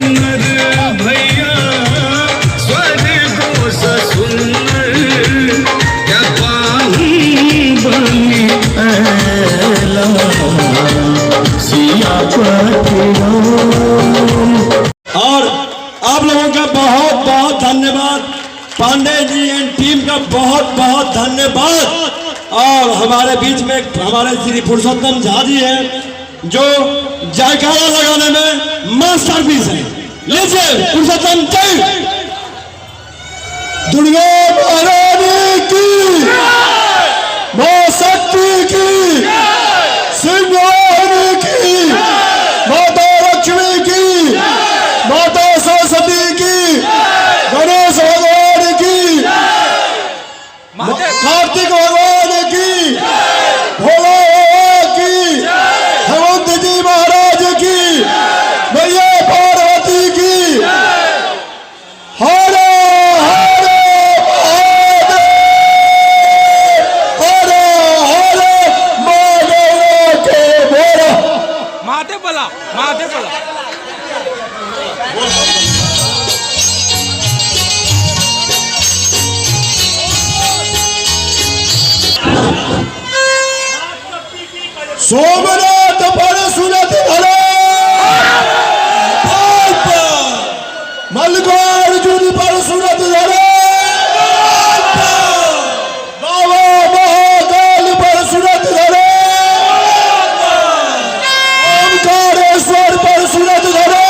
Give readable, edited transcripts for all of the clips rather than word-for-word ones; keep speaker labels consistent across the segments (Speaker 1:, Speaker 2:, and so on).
Speaker 1: सुंदर भैया स्वर्गों से सुंदर क्या पाऊं बनी
Speaker 2: और आप लोगों का बहुत बहुत धन्यवाद। पांडे जी एंड टीम का बहुत बहुत धन्यवाद। और हमारे बीच में हमारे श्री पुरुषोत्तम झा जी हैं जो जयकारा लगाने में मास्टरपीस है। लीजिए पुरुषोत्तम जय। दुर्गा महारानी की, मां शक्ति की, सिंहासनी की, माता लक्ष्मी की, माता सरस्वती की, गणेश भगवान की, कार्तिक भगवान की, भोला की, हेमंत जी महाराज की, मैया पार्वती की। हर हर हर हर महादेव के बोला।
Speaker 3: माते बोला, माते बोला।
Speaker 2: सोमनाथ परशुनाथ धरा मल्लिकार्जुन परशुनाथ धरा बाबा महाकाल परशुनाथ धरा ओमकारेश्वर परशुनाथ धरा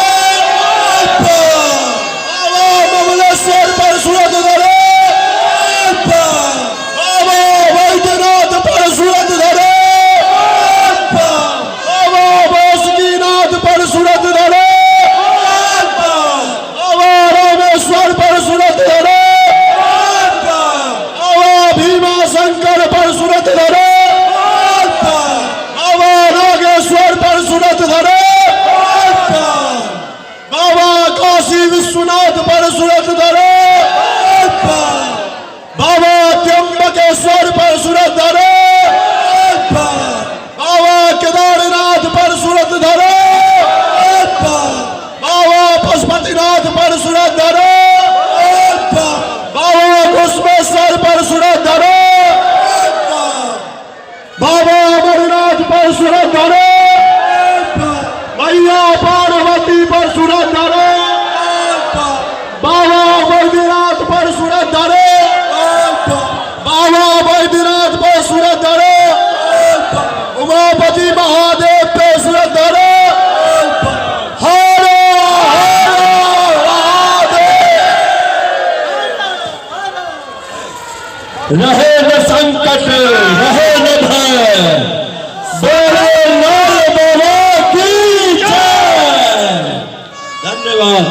Speaker 2: बाबा ममलेश्वर परशुनाथ धरा बाबा वैद्यनाथ परशुनाथ धरा परशुनाथ धरा बाबा रामेश्वर परशुनाथ धरा बाबा भीमा शंकर परशुनाथ धरा बाबा नागेश्वर परशुनाथ धरा बाबा काशी विश्वनाथ परशुनाथ धरा बाबा त्र्यंबकेश्वर परशुनाथ धरा बाबा केदारनाथ परशुनाथ धरा बाबा पशुपतिनाथ परशुनाथ धरा बाबा घुश्मेश्वर परशुनाथ धरा बाबा अमरनाथ परशुनाथ धरा मैया पार्वती परशुनाथ धरा बाबा बैद्यनाथ परशुनाथ धरा बाबा बैद्यनाथ परशुनाथ धरा उमापति महादेव परशुनाथ धरा रहे न संकट रहे न भय बोले नाल बाबा की जय। धन्यवाद।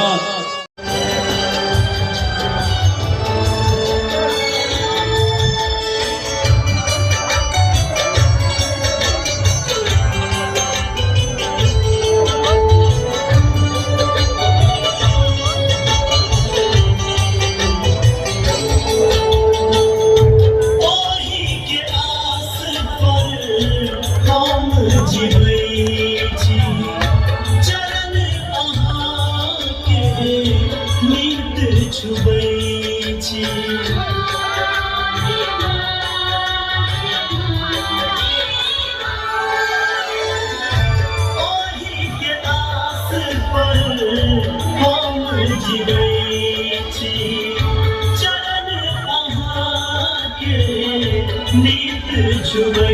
Speaker 4: चरण